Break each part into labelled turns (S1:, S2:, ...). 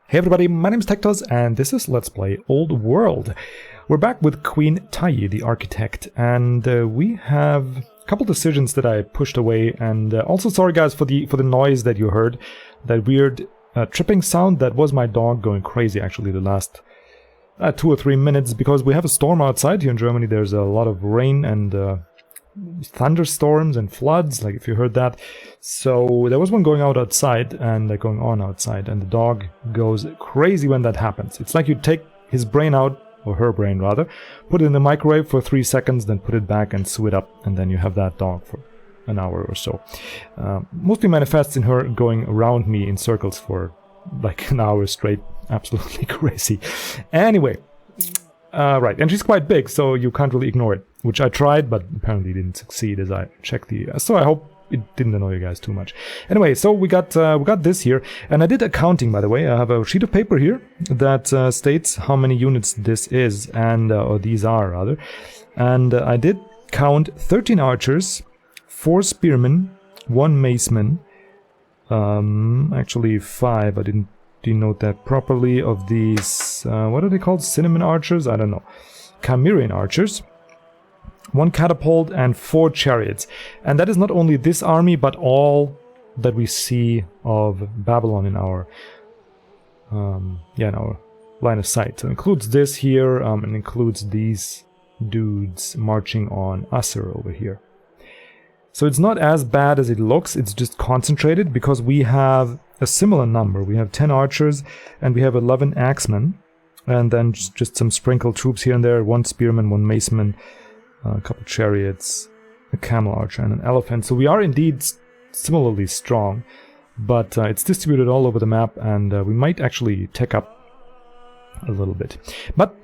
S1: Hey everybody, my name is TecToss and this is Let's Play Old World. We're back with Queen Tayi, the architect, and we have a couple decisions that I pushed away, and also sorry guys for the noise that you heard, that weird tripping sound. That was my dog going crazy actually the last 2 or 3 minutes, because we have a storm outside here in Germany. There's a lot of rain and thunderstorms and floods, like if you heard that. So there was one going on outside, and the dog goes crazy when that happens. It's like you take his brain out, or her brain rather, put it in the microwave for 3 seconds, then put it back and sew it up, and then you have that dog for an hour or so. Mostly manifests in her going around me in circles for like an hour straight. Absolutely crazy. Anyway, right, and she's quite big, so you can't really ignore it, which I tried, but apparently didn't succeed as I checked the... so I hope it didn't annoy you guys too much. Anyway, so we got this here, and I did accounting, by the way. I have a sheet of paper here that states how many units this is, and or these are rather, and I did count 13 archers, 4 spearmen, 1 maceman, actually 5. I didn't denote that properly. Of these, what are they called? Cinnamon archers? I don't know. Chimerian archers, 1 catapult, and 4 chariots. And that is not only this army, but all that we see of Babylon in our in our line of sight. So it includes this here, and includes these dudes marching on Assur over here. So it's not as bad as it looks. It's just concentrated, because we have a similar number. We have 10 archers and we have 11 axemen, and then just some sprinkled troops here and there, 1 spearman, 1 maceman, a couple chariots, a camel archer, and an elephant. So we are indeed similarly strong, but it's distributed all over the map, and we might actually tech up a little bit. But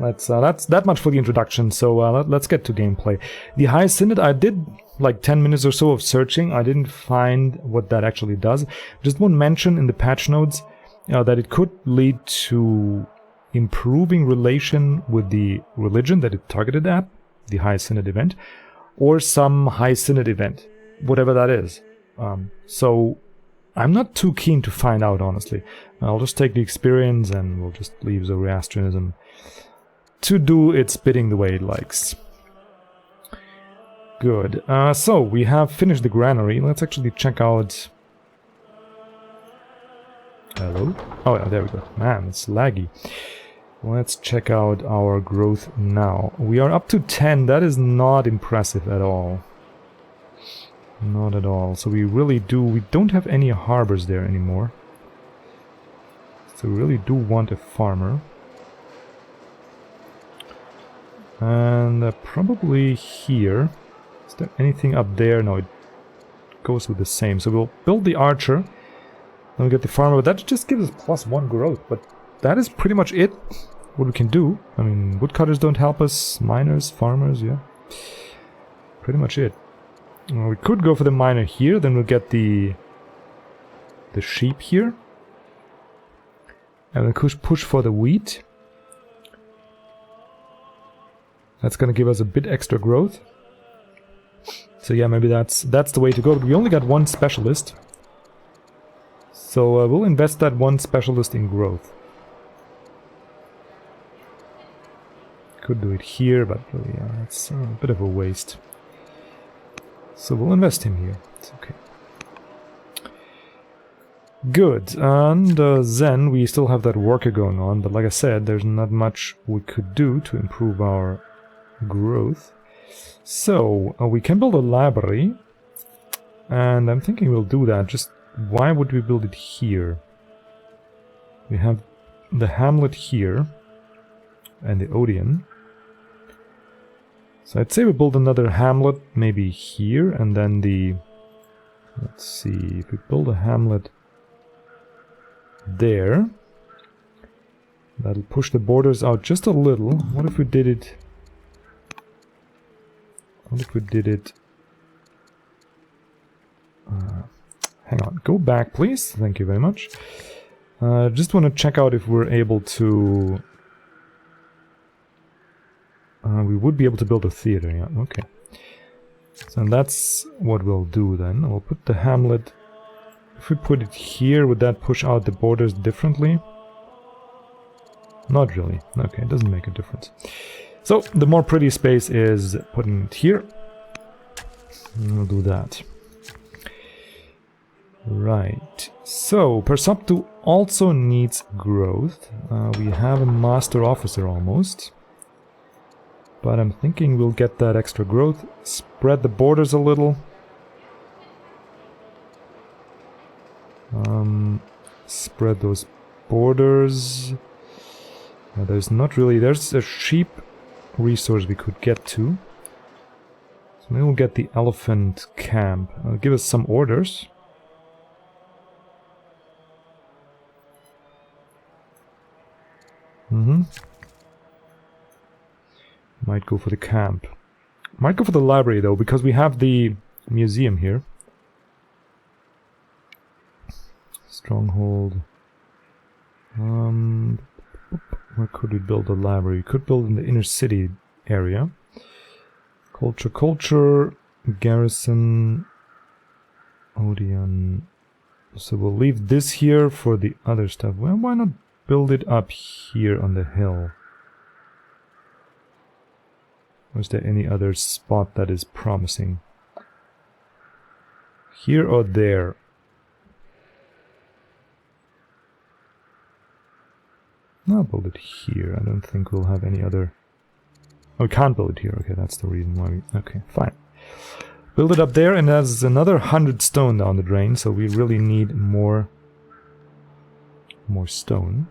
S1: that's that much for the introduction. So let's get to gameplay. The High Synod, I did like 10 minutes or so of searching. I didn't find what that actually does. Just one mention in the patch notes that it could lead to improving relation with the religion that it targeted at, the High Synod event, or some High Synod event, whatever that is. So I'm not too keen to find out, honestly. I'll just take the experience, and we'll just leave Zoroastrianism to do its bidding the way it likes. Good. So we have finished the granary. Let's actually check out... Hello? Oh yeah, there we go. Man, it's laggy. Let's check out our growth now. We are up to 10. That is not impressive at all. Not at all. So we really do... We don't have any harbors there anymore. So we really do want a farmer. And probably here. Is there anything up there? No, it goes with the same. So we'll build the archer, then we'll get the farmer, but that just gives us +1 growth. But that is pretty much it, what we can do. I mean, woodcutters don't help us, miners, farmers, yeah. Pretty much it. We could go for the miner here, then we'll get the sheep here. And we'll push for the wheat. That's gonna give us a bit extra growth. So yeah, maybe that's the way to go. But we only got 1 specialist, so we'll invest that 1 specialist in growth. Could do it here, but really, yeah, it's a bit of a waste. So we'll invest him here. It's okay. Good, and then we still have that worker going on, but like I said, there's not much we could do to improve our growth. So we can build a library, and I'm thinking we'll do that. Just why would we build it here? We have the hamlet here and the Odeon. So I'd say we build another hamlet maybe here, and then the... Let's see, if we build a hamlet there, that'll push the borders out just a little. What if we did it... What if we did it... hang on, go back please, thank you very much. Just want to check out if we're able to... we would be able to build a theater, yeah, okay. So that's what we'll do then. We'll put the hamlet If we put it here, would that push out the borders differently? Not really. Okay, it doesn't make a difference. So, the more pretty space is putting it here. We'll do that. Right. So, Persuptu also needs growth. We have a master officer almost. But I'm thinking we'll get that extra growth. Spread the borders a little. Spread those borders. There's not really... There's a sheep resource we could get to. So maybe we'll get the elephant camp. Give us some orders. Might go for the camp. Might go for the library though, because we have the museum here. Stronghold. Where could we build a library? We could build in the inner city area. Culture, garrison, Odeon. So we'll leave this here for the other stuff. Well, why not build it up here on the hill? Or is there any other spot that is promising? Here or there? I'll build it here. I don't think we'll have any other... Oh, we can't build it here. Okay, that's the reason why we... Okay, fine. Build it up there, and there's another 100 stone down the drain, so we really need more stone.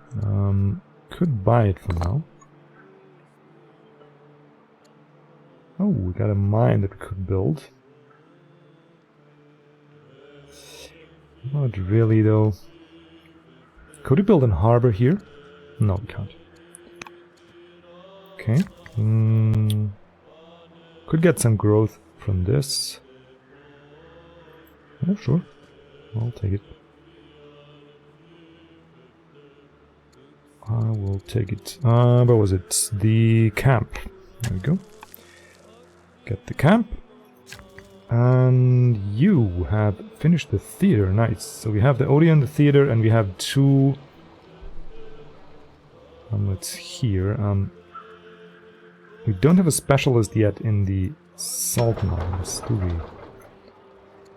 S1: Could buy it for now. Oh, we got a mine that we could build. Not really, though. Could we build a harbor here? No, we can't. Okay. Could get some growth from this. Yeah, sure. I'll take it. I will take it. Where was it? The camp. There we go. Get the camp. And you have finished the theater. Nice. So we have the Odeon, the theater, and we have two... let's here. We don't have a specialist yet in the salt mines, do we?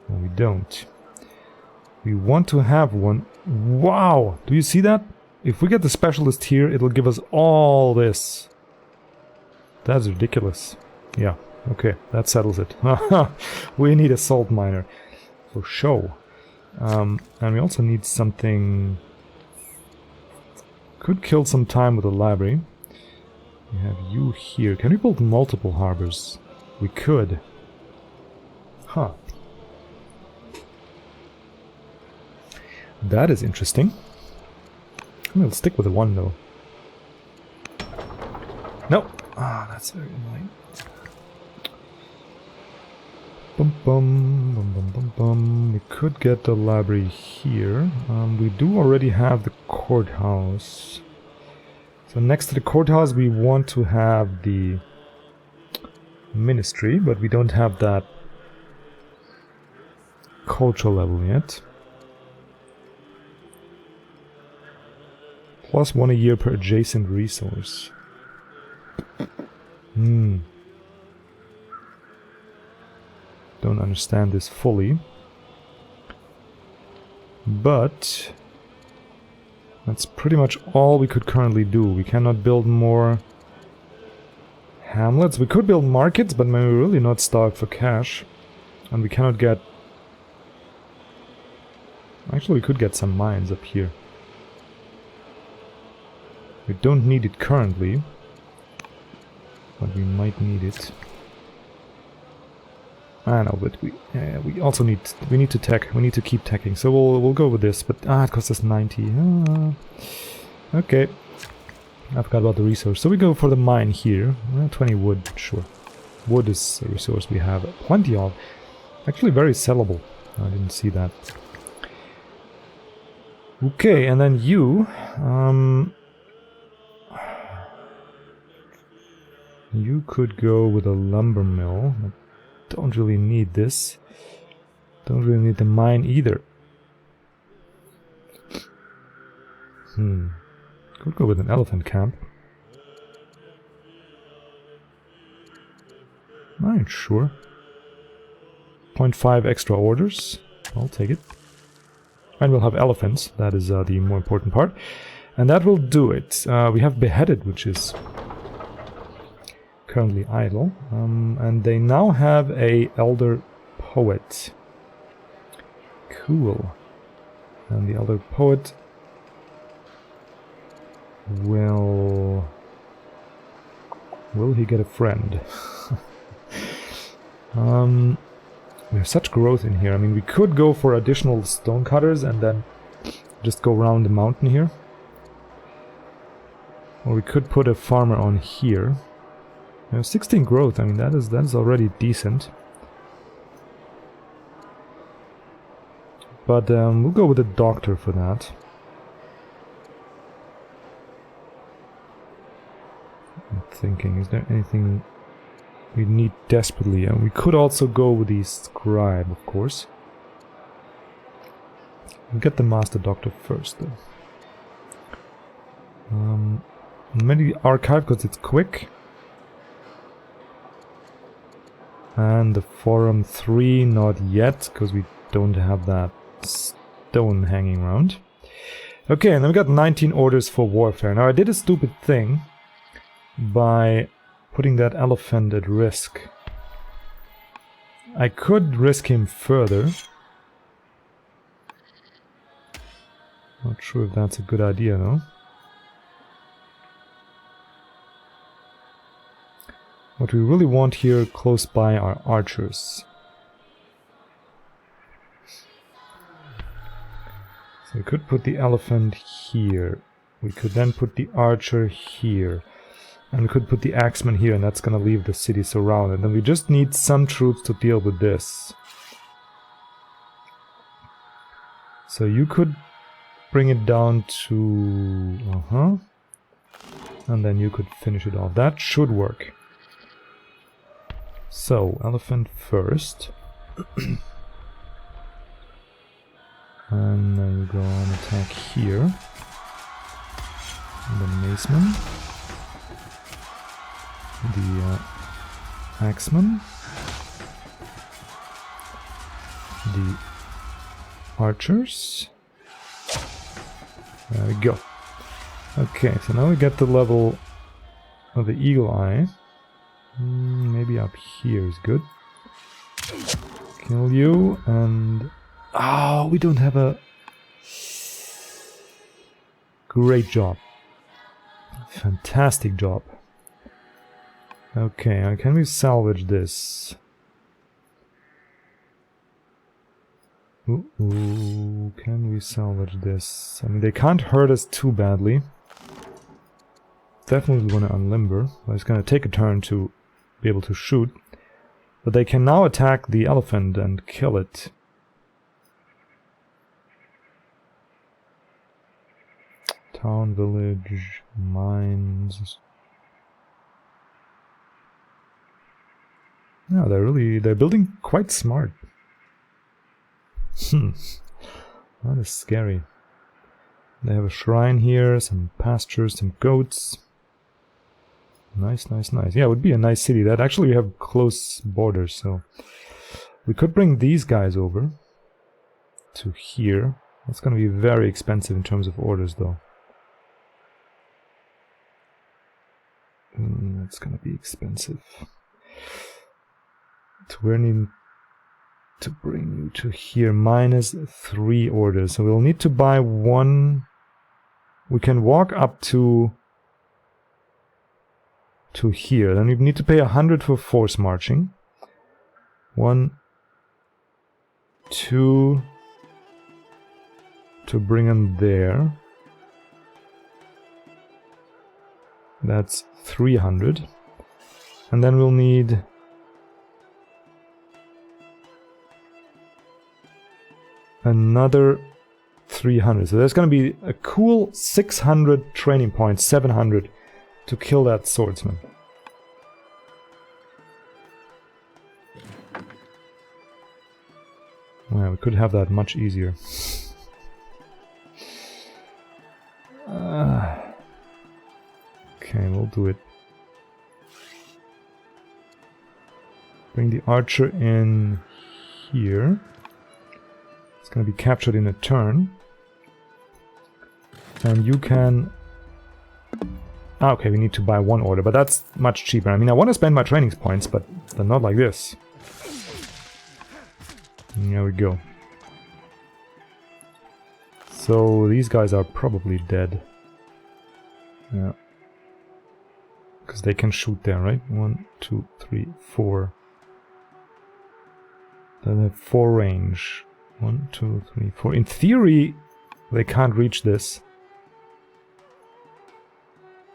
S1: No, we don't. We want to have one. Wow! Do you see that? If we get the specialist here, it'll give us all this. That's ridiculous. Yeah, okay, that settles it. We need a salt miner. For show. And we also need something... Could kill some time with the library. We have you here. Can we build multiple harbors? We could. Huh. That is interesting. We'll stick with the one though. No! Ah, that's very annoying. Bum bum, bum bum bum bum. We could get the library here. We do already have the courthouse. So next to the courthouse we want to have the ministry, but we don't have that cultural level yet. +1 a year per adjacent resource. Don't understand this fully. But that's pretty much all we could currently do. We cannot build more hamlets. We could build markets, but we're really not starved for cash. And we cannot get... Actually, we could get some mines up here. We don't need it currently, but we might need it. I know, but we also need to tech. We need to keep teching, so we'll go with this. But it costs us 90. Okay, I forgot about the resource. So we go for the mine here. 20 wood, sure. Wood is a resource we have plenty of. Actually, very sellable. I didn't see that. Okay, and then you. You could go with a lumber mill. Don't really need this. Don't really need the mine either. Could go with an elephant camp. I ain't sure. 0.5 extra orders. I'll take it. And we'll have elephants. That is the more important part. And that will do it. We have beheaded, which is currently idle. And they now have a elder poet. Cool. And the elder poet will he get a friend? We have such growth in here. I mean, we could go for additional stonecutters and then just go around the mountain here. Or we could put a farmer on here. We have 16 growth. I mean, that is already decent. But we'll go with a doctor for that. I'm thinking, is there anything we need desperately? And we could also go with the scribe, of course. We'll get the master doctor first, though. Maybe archive because it's quick. And the forum 3, not yet, because we don't have that stone hanging around. Okay, and then we got 19 orders for warfare. Now I did a stupid thing by putting that elephant at risk. I could risk him further. Not sure if that's a good idea, though. What we really want here close by are archers. So we could put the elephant here. We could then put the archer here. And we could put the axeman here, and that's going to leave the city surrounded. And we just need some troops to deal with this. So you could bring it down to... And then you could finish it off. That should work. So, elephant first. And then you go on attack here. And then maceman. The axeman. The archers. There we go. Okay, so now we get the level of the eagle eye. Maybe up here is good. Kill you and... Oh, we don't have a... Great job. Fantastic job. Okay, can we salvage this? Ooh, can we salvage this? I mean, they can't hurt us too badly. Definitely want to unlimber. But it's going to take a turn to be able to shoot. But they can now attack the elephant and kill it. Town, village, mines. Yeah, they're building quite smart. That is scary. They have a shrine here, some pastures, some goats. Nice, nice, nice. Yeah, it would be a nice city. That actually we have close borders, so we could bring these guys over to here. That's going to be very expensive in terms of orders, though. That's going to be expensive. So we're needing to bring you to here. -3 orders. So we'll need to buy one. We can walk up to here. Then we need to pay 100 for force marching. 1, 2 to bring them there. That's 300. And then we'll need another 300. So there's going to be a cool 600 training points, 700 to kill that swordsman. Yeah, we could have that much easier. Okay, we'll do it. Bring the archer in here. It's going to be captured in a turn. And you can... Ah, okay, we need to buy one order, but that's much cheaper. I mean, I want to spend my training points, but not like this. There we go. So these guys are probably dead. Yeah. Because they can shoot there, right? 1, 2, 3, 4. They have 4 range. 1, 2, 3, 4. In theory, they can't reach this.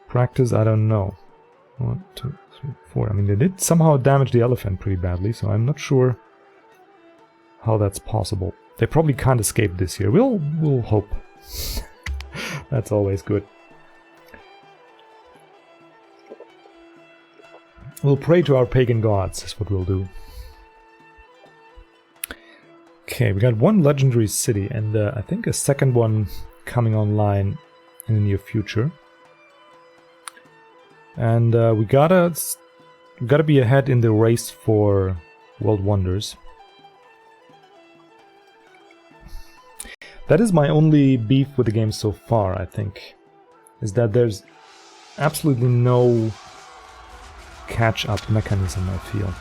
S1: Practice, I don't know. 1, 2, 3, 4. I mean, they did somehow damage the elephant pretty badly, so I'm not sure how that's possible. They probably can't escape this here. We'll hope. That's always good. We'll pray to our pagan gods, is what we'll do. Okay, we got one legendary city, and I think a second one coming online in the near future. And we gotta be ahead in the race for World Wonders. That is my only beef with the game so far, I think. Is that there's absolutely no catch-up mechanism, I feel.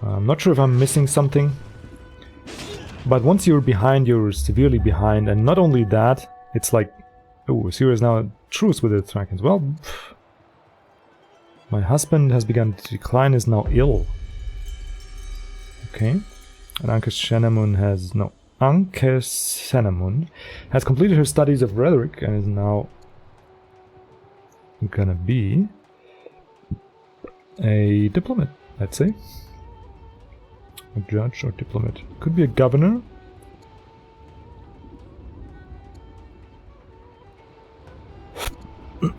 S1: I'm not sure if I'm missing something. But once you're behind, you're severely behind. And not only that, it's like... Oh, Syria is now at truce with the Thrakins. Well, my husband has begun to decline, is now ill. Okay. And Anke Senamun has... No. Anke Senamun has completed her studies of rhetoric and is now gonna be a diplomat, let's say. A judge or diplomat. Could be a governor.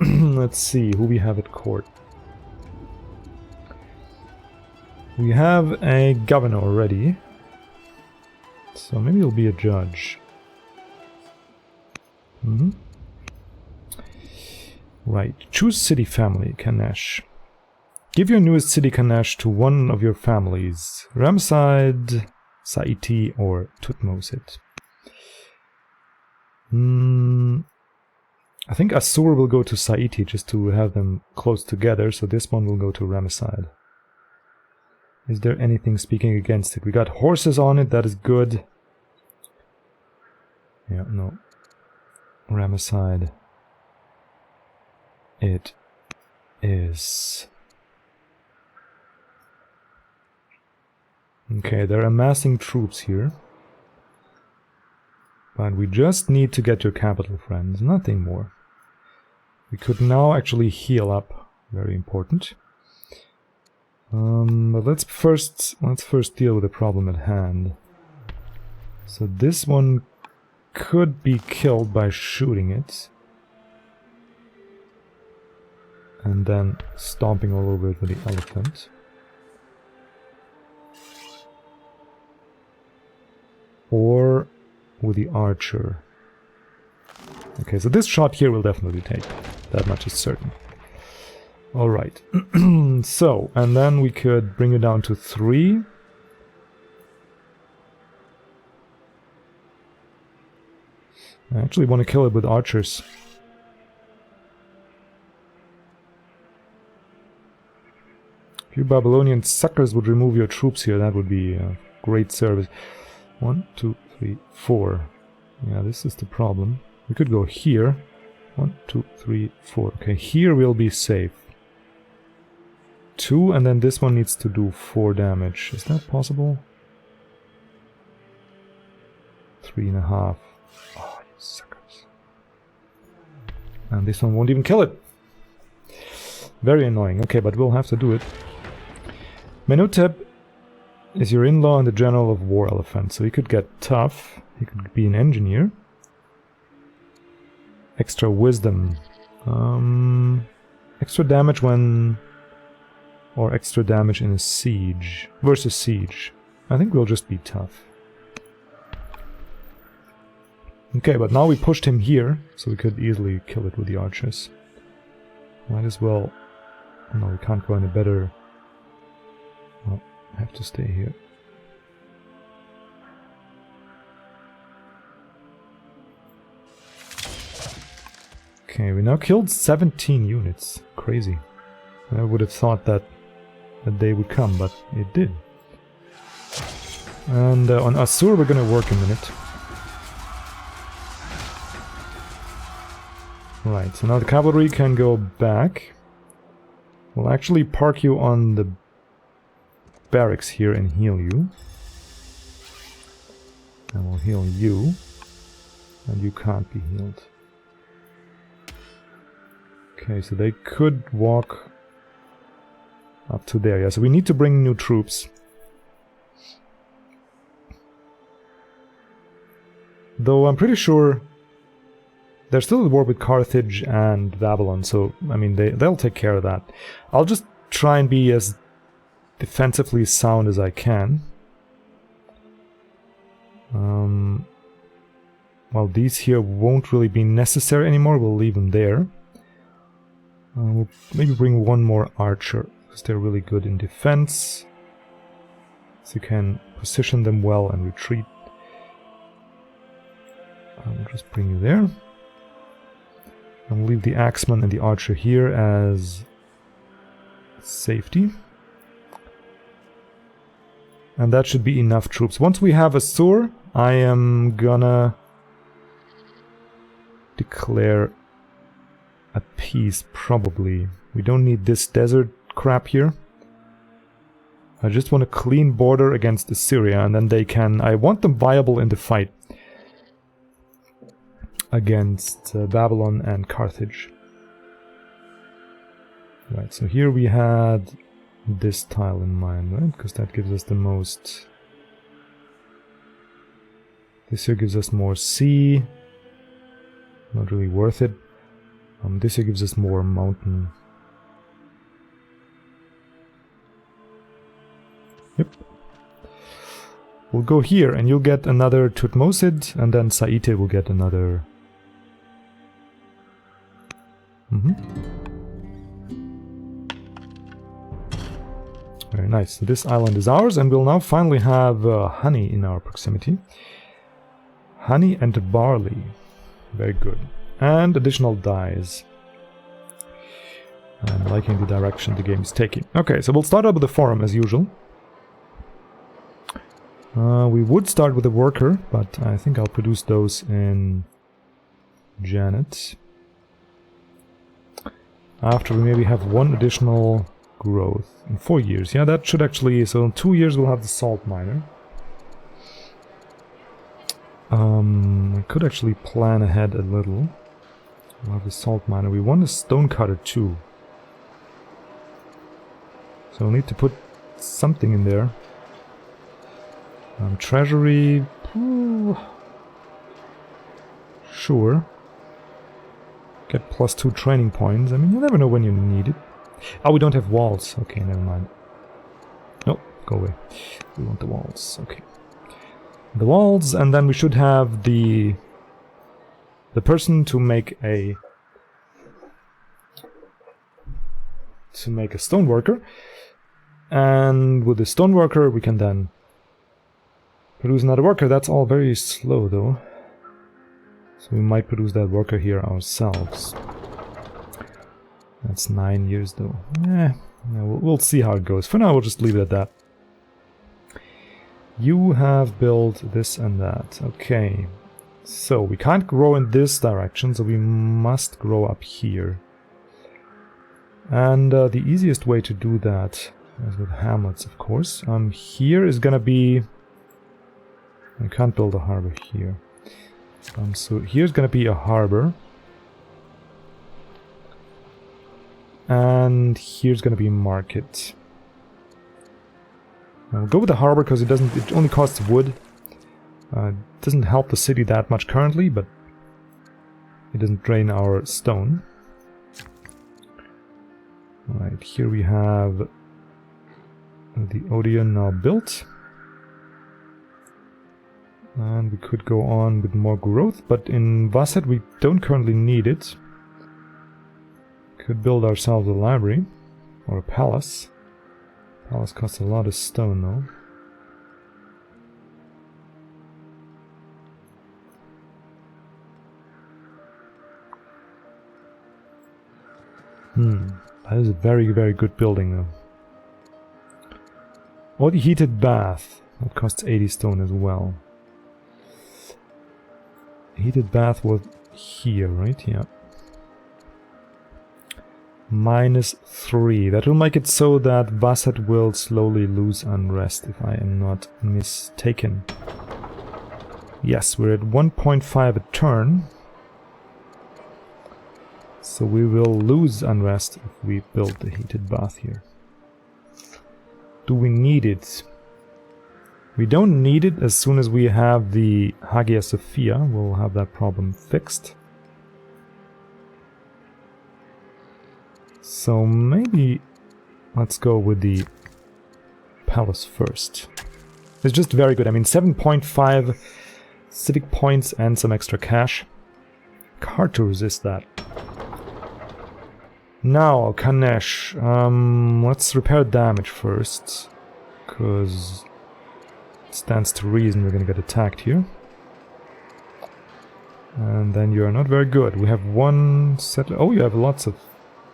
S1: Let's see who we have at court. We have a governor already. So maybe he'll be a judge. Right. Choose city family, Kanesh. Give your newest city, Kanesh, to one of your families. Ramside, Saiti, or Tutmosis. I think Asur will go to Saiti just to have them close together, so this one will go to Ramside. Is there anything speaking against it? We got horses on it, that is good. Yeah, no. Ramside. It is. Okay, they're amassing troops here. But we just need to get to a capital, friends, nothing more. We could now actually heal up, very important. But let's first deal with the problem at hand. So this one could be killed by shooting it. And then stomping all over it with the elephant. Or with the archer. Okay, so this shot here will definitely take. That much is certain. Alright. So, and then we could bring it down to 3. I actually want to kill it with archers. If you Babylonian suckers would remove your troops here, that would be a great service. 1, 2, 3, 4. Yeah, this is the problem. We could go here. 1, 2, 3, 4. Okay, here we'll be safe. 2, and then this one needs to do 4 damage. Is that possible? 3.5. Oh, you suckers. And this one won't even kill it. Very annoying. Okay, but we'll have to do it. Menotep is your in-law and the general of war elephant, so he could get tough. He could be an engineer. Extra wisdom. Extra damage when... Or extra damage in a siege. Versus siege. I think we'll just be tough. Okay, but now we pushed him here, so we could easily kill it with the archers. Might as well... No, we can't go any better... Well, I have to stay here. Okay, we now killed 17 units. Crazy. I would have thought that a day would come, but it did. And on Asur we're gonna work a minute. Right, so now the cavalry can go back. We'll actually park you on the barracks here and heal you. And we'll heal you. And you can't be healed. Okay, so they could walk up to there. Yeah, so we need to bring new troops. Though I'm pretty sure they're still at war with Carthage and Babylon, so, I mean, they'll take care of that. I'll just try and be as defensively sound as I can. Well, these here won't really be necessary anymore, we'll leave them there. We'll maybe bring one more archer, because they're really good in defense. So you can position them well and retreat. I'll just bring you there. I'll leave the axeman and the archer here as safety. And that should be enough troops. Once we have Asur, I am gonna declare a peace, probably. We don't need this desert crap here. I just want a clean border against Assyria, and then they can... I want them viable in the fight against Babylon and Carthage. Right, so here we had this tile in mind, right? Because that gives us the most... This here gives us more sea. Not really worth it. This here gives us more mountain. Yep. We'll go here, and you'll get another Tutmosid, and then Saite will get another... Very nice. So this island is ours, and we'll now finally have honey in our proximity. Honey and barley. Very good. And additional dyes. I'm liking the direction the game is taking. Okay, so we'll start out with the forum as usual. We would start with a worker, but I think I'll produce those in Janet. After we maybe have one additional growth in 4 years. Yeah, that should actually... So in 2 years we'll have the salt miner. I could actually plan ahead a little. We'll have the salt miner. We want a stone cutter too. So we'll need to put something in there. Treasury... Sure. Get +2 training points. I mean, you never know when you need it. Oh, we don't have walls. Okay, never mind. Nope, go away. We want the walls. Okay. The walls, and then we should have the person to make a stoneworker. And with the stoneworker we can then produce another worker. That's all very slow though. So we might produce that worker here ourselves. That's 9 years though. Yeah, we'll see how it goes. For now we'll just leave it at that. You have built this and that. Okay. So we can't grow in this direction, so we must grow up here. And the easiest way to do that is with hamlets, of course. Here is gonna be... I can't build a harbor here. So here's gonna be a harbor. And here's gonna be market. We'll go with the harbor because it only costs wood. It doesn't help the city that much currently, but it doesn't drain our stone. Right, here we have the Odeon now built. And we could go on with more growth, but in Vasset we don't currently need it. Could build ourselves a library. Or a palace. Palace costs a lot of stone though. That is a very, very good building though. Or the heated bath. That costs 80 stone as well. Heated bath was here, right? Yeah. -3. That will make it so that Vasset will slowly lose unrest, if I am not mistaken. Yes, we're at 1.5 a turn. So we will lose unrest if we build the heated bath here. Do we need it? We don't need it. As soon as we have the Hagia Sophia, we'll have that problem fixed. So maybe let's go with the palace first. It's just very good. I mean, 7.5 civic points and some extra cash. Hard to resist that. Now, Kanesh. Let's repair damage first. Because it stands to reason we're going to get attacked here. And then you are not very good. We have one settler. Oh, you have lots of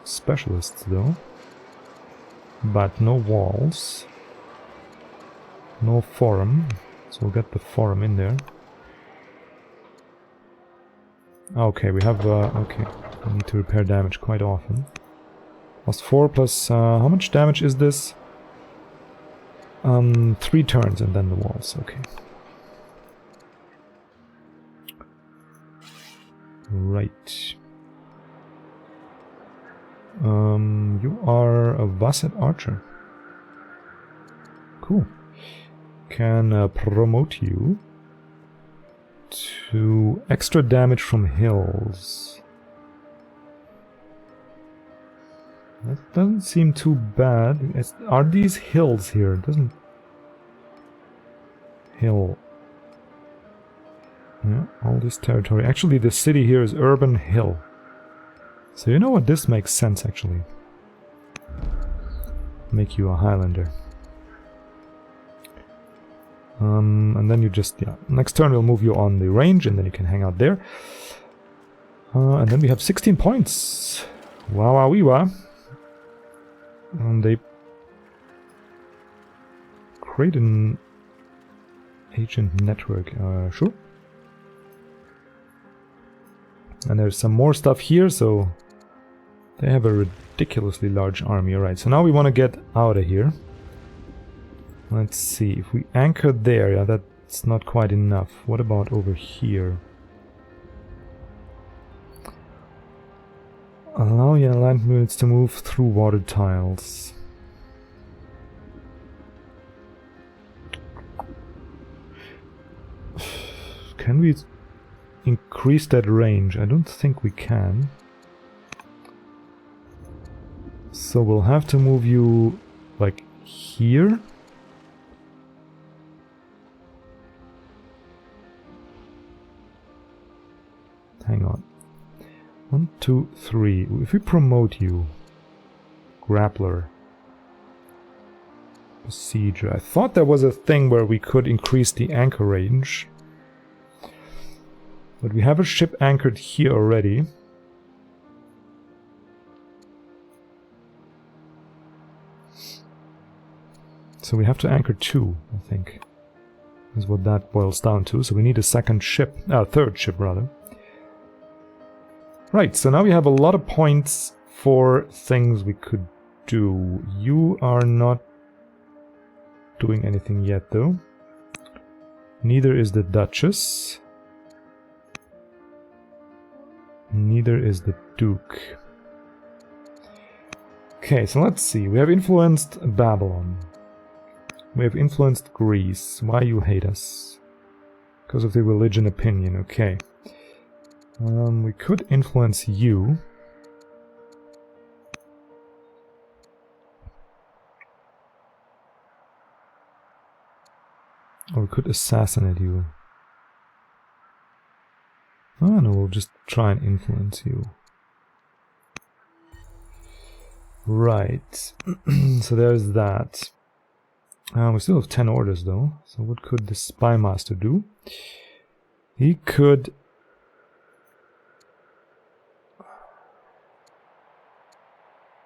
S1: specialists though. But no walls. No forum. So we'll get the forum in there. Okay, we have... okay. We need to repair damage quite often. +4 plus... how much damage is this? 3 turns and then the walls. Okay. Right. You are a Vasset archer. Cool. Can promote you to extra damage from hills. That doesn't seem too bad. Are these hills here? It doesn't... Hill. Yeah, all this territory. Actually, the city here is urban hill. So you know what? This makes sense, actually. Make you a Highlander. And then you just... yeah. Next turn we'll move you on the range, and then you can hang out there. And then we have 16 points. Wow, wow, wee, wow. And they create an agent network, sure. And there's some more stuff here, so they have a ridiculously large army. Alright, so now we want to get out of here. Let's see, if we anchor there, yeah, that's not quite enough. What about over here? Allow your land units to move through water tiles. Can we increase that range? I don't think we can. So we'll have to move you like here. Hang on. 1, 2, 3. If we promote you, Grappler, Besieger. I thought there was a thing where we could increase the anchor range. But we have a ship anchored here already. So we have to anchor 2, I think. Is what that boils down to. So we need a second ship. Third ship, rather. Right, so now we have a lot of points for things we could do. You are not doing anything yet, though. Neither is the Duchess. Neither is the Duke. Okay, so let's see. We have influenced Babylon. We have influenced Greece. Why you hate us? Because of the religion opinion, okay. We could influence you. Or we could assassinate you. Oh no, we'll just try and influence you. Right. So there's that. We still have 10 orders though. So what could the spy master do? He could...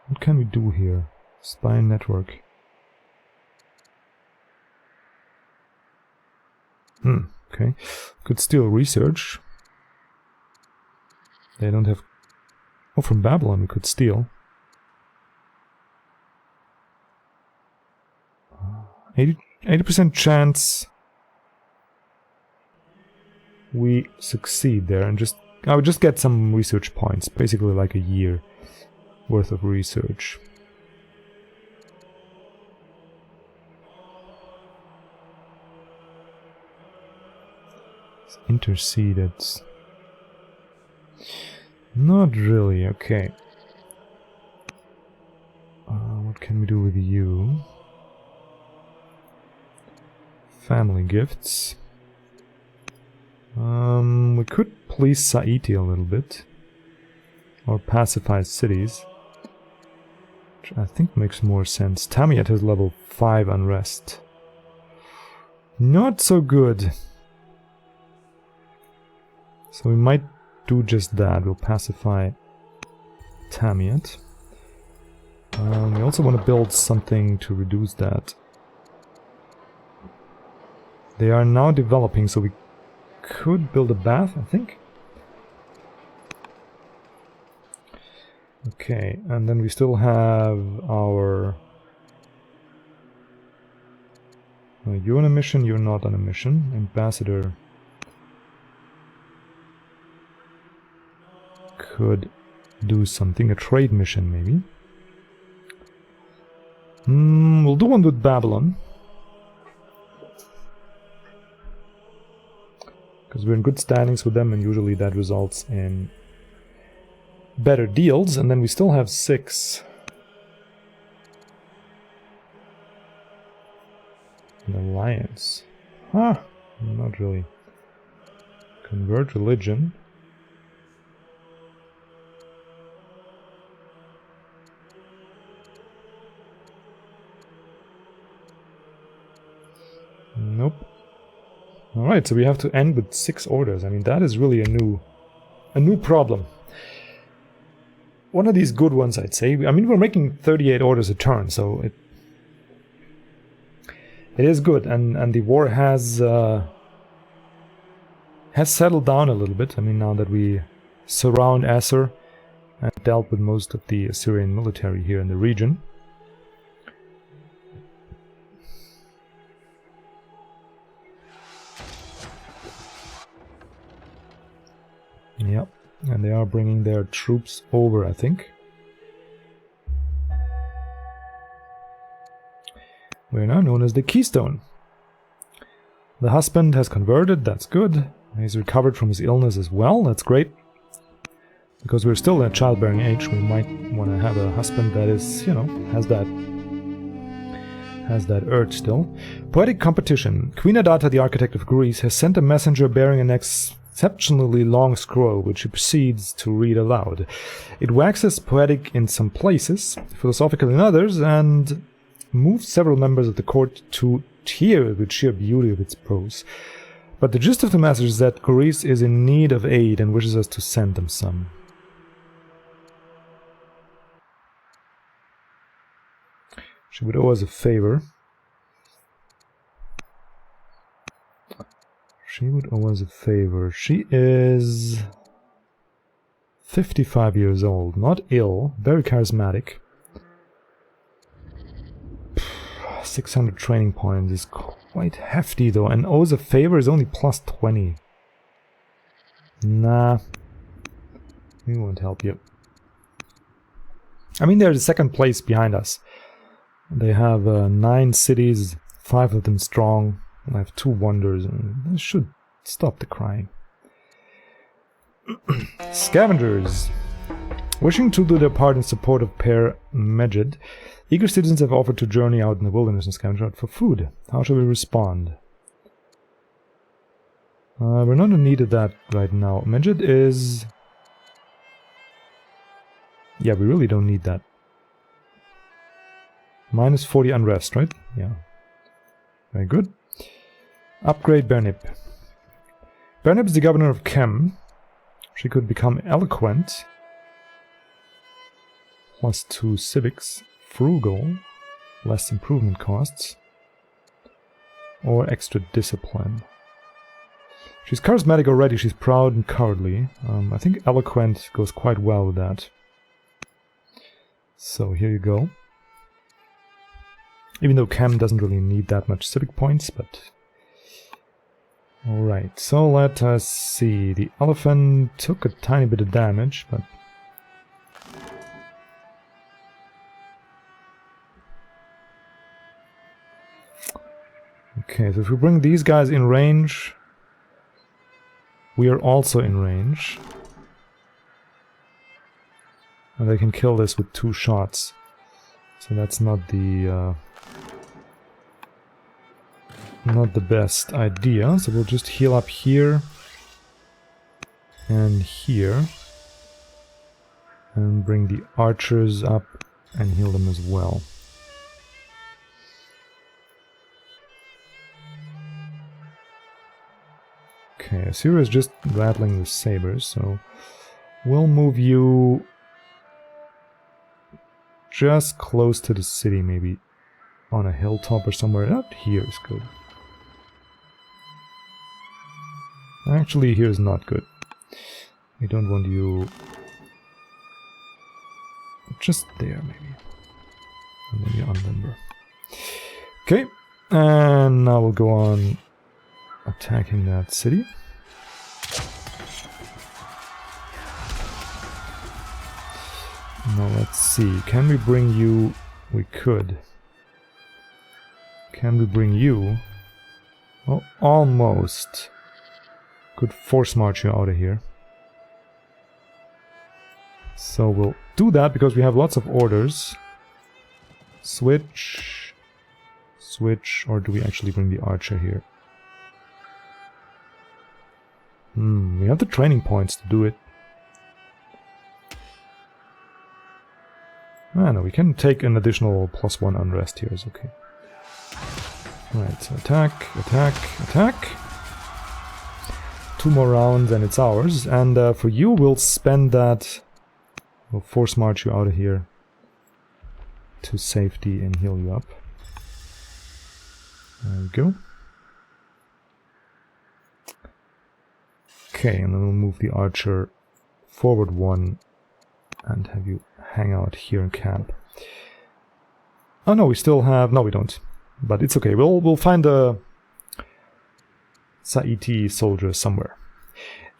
S1: What can we do here? Spy network. Okay. Could steal research. They don't have... Oh, from Babylon we could steal. 80% chance we succeed there, and just... I would just get some research points. Basically like a year worth of research. Interceded. Not really, okay. What can we do with you? Family gifts. We could please Saiti a little bit. Or pacify cities. Which I think makes more sense. Tamiat has level 5 unrest. Not so good. So we might do just that. We'll pacify Tamiat. We also want to build something to reduce that. They are now developing, so we could build a bath, I think. Okay, and then we still have our... you're on a mission, you're not on a mission. Ambassador could do something, a trade mission maybe. We'll do one with Babylon. Because we're in good standings with them, and usually that results in better deals, and then we still have 6. An alliance. Huh, not really. Convert religion. Nope. Alright, so we have to end with 6 orders. I mean, that is really a new problem. One of these good ones, I'd say. I mean, we're making 38 orders a turn, so it is good, and the war has settled down a little bit. I mean, now that we surround Assur and dealt with most of the Assyrian military here in the region. Yep, and they are bringing their troops over, I think. We're now known as the Keystone. The husband has converted, that's good. He's recovered from his illness as well, that's great. Because we're still at childbearing age, we might want to have a husband that is, you know, has that urge still. Poetic competition. Queen Adata, the architect of Greece, has sent a messenger bearing an exceptionally long scroll, which she proceeds to read aloud. It waxes poetic in some places, philosophical in others, and moves several members of the court to tear with the sheer beauty of its prose. But the gist of the message is that Greece is in need of aid and wishes us to send them some. She would owe us a favor. She would owe us a favor. She is 55 years old, not ill, very charismatic. 600 training points is quite hefty though, and owes a favor is only plus 20. Nah, we won't help you. I mean, they're the second place behind us. They have 9 cities, 5 of them strong. I have 2 wonders, and this should stop the crying. Scavengers. Wishing to do their part in support of Per Medjed, eager citizens have offered to journey out in the wilderness and scavenge out for food. How shall we respond? We're not in need of that right now. Medjed is... Yeah, we really don't need that. Minus 40 unrest, right? Yeah. Very good. Upgrade Bernib. Bernib is the governor of Kem. She could become eloquent. +2 civics. Frugal. Less improvement costs. Or extra discipline. She's charismatic already, she's proud and cowardly. I think eloquent goes quite well with that. So here you go. Even though Cam doesn't really need that much civic points, but... Alright, so let us see. The elephant took a tiny bit of damage, but... Okay, so if we bring these guys in range... We are also in range. And they can kill this with 2 shots. So that's not the best idea. So we'll just heal up here and here. And bring the archers up and heal them as well. Okay, Assyria is just rattling the sabers, so we'll move you just close to the city, maybe on a hilltop or somewhere. Up here is good. Actually, here is not good. We don't want you just there, maybe. And then you unlimber. Okay, and now we'll go on attacking that city. Now let's see, can we bring you... We could. Can we bring you... Well, almost. Could force march you out of here. So we'll do that because we have lots of orders. Switch. Switch, or do we actually bring the archer here? We have the training points to do it. Ah, no, we can take an additional +1 unrest here, is okay. Alright, so attack, attack, attack. 2 more rounds and it's ours. And for you, we'll spend that... We'll force march you out of here to safety and heal you up. There we go. Okay, and then we'll move the archer forward 1 and have you hang out here in camp. Oh no, we still have... No, we don't. But it's okay. We'll find a Saiti soldier somewhere.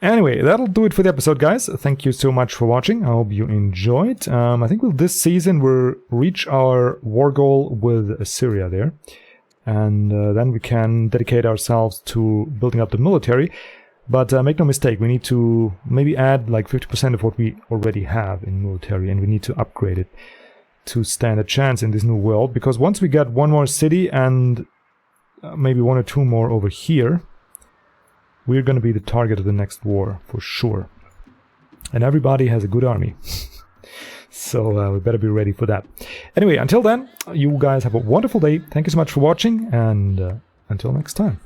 S1: Anyway, that'll do it for the episode, guys. Thank you so much for watching. I hope you enjoyed. I think this season we'll reach our war goal with Assyria there. And then we can dedicate ourselves to building up the military. But make no mistake, we need to maybe add like 50% of what we already have in military, and we need to upgrade it to stand a chance in this new world, because once we get 1 more city and maybe 1 or 2 more over here, we're going to be the target of the next war, for sure. And everybody has a good army. So we better be ready for that. Anyway, until then, you guys have a wonderful day. Thank you so much for watching, and until next time.